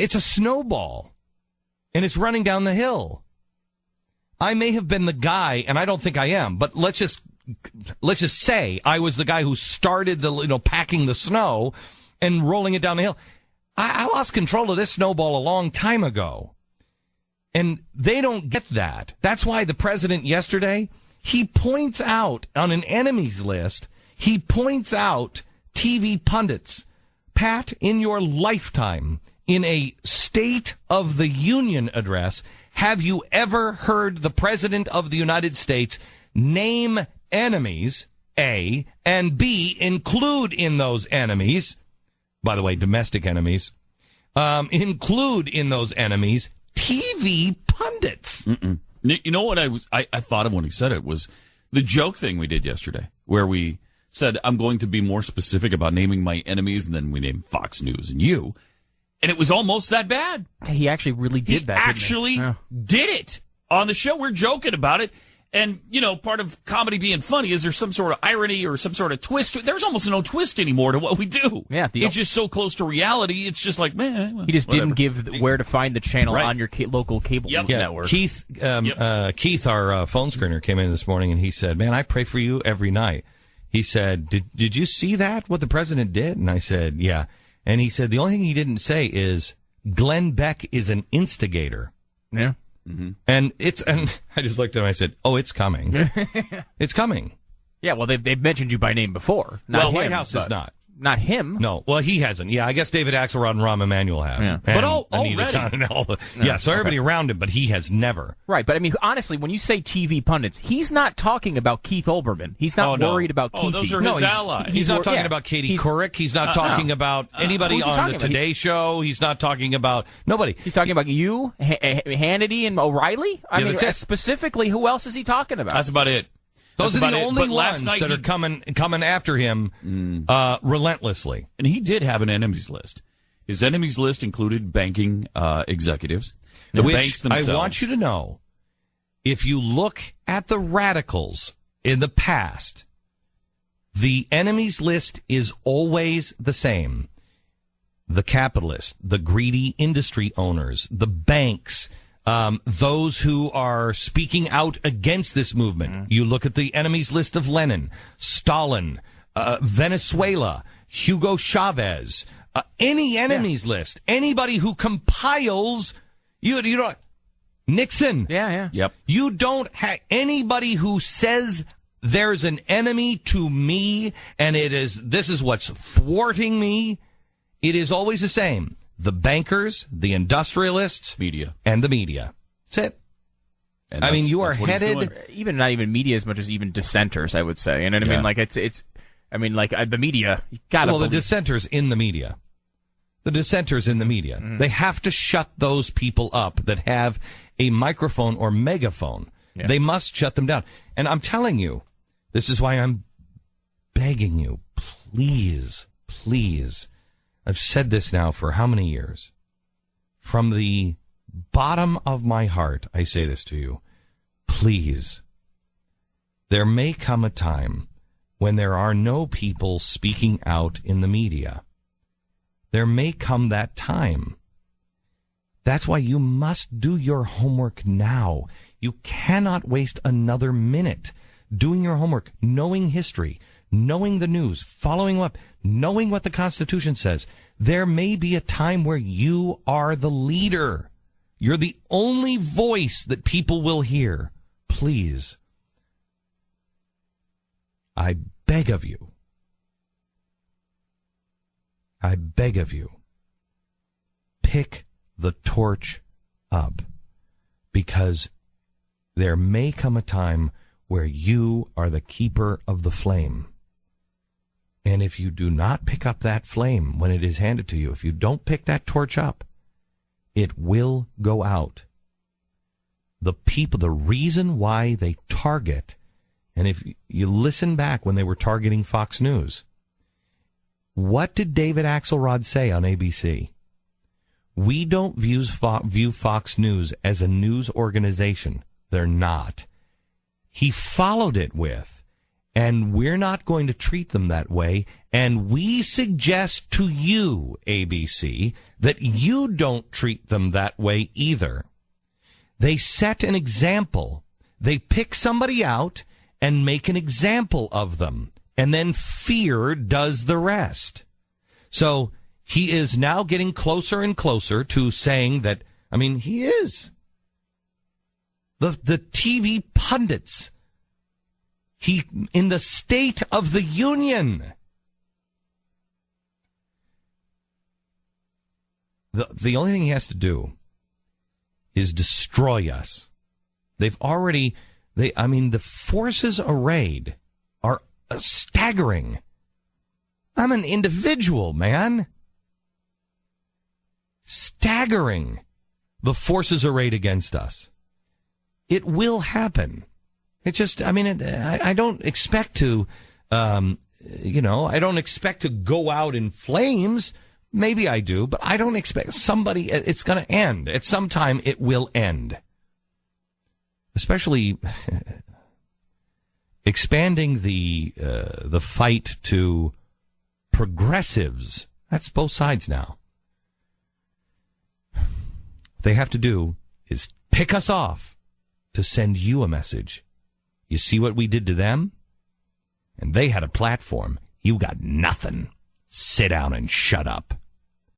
It's a snowball, and it's running down the hill. I may have been the guy, and I don't think I am, but let's just say I was the guy who started packing the snow and rolling it down the hill. I lost control of this snowball a long time ago. And they don't get that. That's why the president yesterday, he points out on an enemies list, he points out TV pundits. Pat, in your lifetime, in a State of the Union address, have you ever heard the President of the United States name enemies, A, and B, include in those enemies, by the way, domestic enemies, include in those enemies TV pundits? Mm-mm. You know what I thought of when he said it was the joke thing we did yesterday, where we said, I'm going to be more specific about naming my enemies, and then we named Fox News and you. And it was almost that bad. He actually really did that. He actually did it on the show. We're joking about it. And, part of comedy being funny is there's some sort of irony or some sort of twist. There's almost no twist anymore to what we do. Yeah, it's just so close to reality. It's just like, man. Well, he just whatever. Didn't give where to find the channel on your local cable network. Keith, Keith, our phone screener, came in this morning and he said, man, I pray for you every night. He said, did you see that, what the president did? And I said, yeah. And he said, the only thing he didn't say is Glenn Beck is an instigator. Yeah. Mm-hmm. And I just looked at him and I said, oh, it's coming. It's coming. Yeah, well, they've mentioned you by name before. Not White House is not. Not him. No, well, he hasn't. Yeah, I guess David Axelrod and Rahm Emanuel have. Yeah. But already. So everybody around him, but he has never. Right, but I mean, honestly, when you say TV pundits, he's not talking about Keith Olbermann. He's not worried about Keith. Those are his allies. He's not talking about Katie Couric. He's not talking about anybody on the Today Show. He's not talking about nobody. He's talking about you, Hannity, and O'Reilly. I mean, specifically, who else is he talking about? That's about it. Those are the only ones that are coming after him relentlessly. And he did have an enemies list. His enemies list included banking executives, the banks themselves. I want you to know, if you look at the radicals in the past, the enemies list is always the same. The capitalists, the greedy industry owners, the banks, those who are speaking out against this movement. Mm-hmm. You look at the enemies list of Lenin, Stalin, Venezuela, Hugo Chavez, any enemies list, anybody who compiles, you don't, Nixon. Yeah. Yep. You don't have anybody who says there's an enemy to me and this is what's thwarting me. It is always the same. The bankers, the industrialists, media, and the media. That's it. And I mean, you are headed even not even media as much as even dissenters, I would say. And I mean, like it's. I mean, like the media. You gotta the dissenters in the media. The dissenters in the media. Mm. They have to shut those people up that have a microphone or megaphone. Yeah. They must shut them down. And I'm telling you, this is why I'm begging you, please. I've said this now for how many years? From the bottom of my heart, I say this to you. Please. There may come a time when there are no people speaking out in the media. There may come that time. That's why you must do your homework now. You cannot waste another minute doing your homework, knowing history, knowing the news, following up, knowing what the Constitution says. There may be a time where you are the leader. You're the only voice that people will hear. Please. I beg of you. Pick the torch up, because there may come a time where you are the keeper of the flame. And if you do not pick up that flame when it is handed to you, if you don't pick that torch up, it will go out. The reason why they target, and if you listen back when they were targeting Fox News, what did David Axelrod say on ABC? We don't view Fox News as a news organization. They're not. He followed it with, And we're not going to treat them that way. And we suggest to you, ABC, that you don't treat them that way either. They set an example. They pick somebody out and make an example of them. And then fear does the rest. So he is now getting closer and closer to saying that, I mean, he is. The TV pundits. He, in the State of the Union. The only thing he has to do is destroy us. They've already, the forces arrayed are staggering. I'm an individual, man. Staggering. The forces arrayed against us. It will happen. It just, I don't expect to, I don't expect to go out in flames. Maybe I do, but I don't expect it's going to end. At some time, it will end. Especially expanding the fight to progressives. That's both sides now. What they have to do is pick us off to send you a message. You see what we did to them? And they had a platform. You got nothing. Sit down and shut up.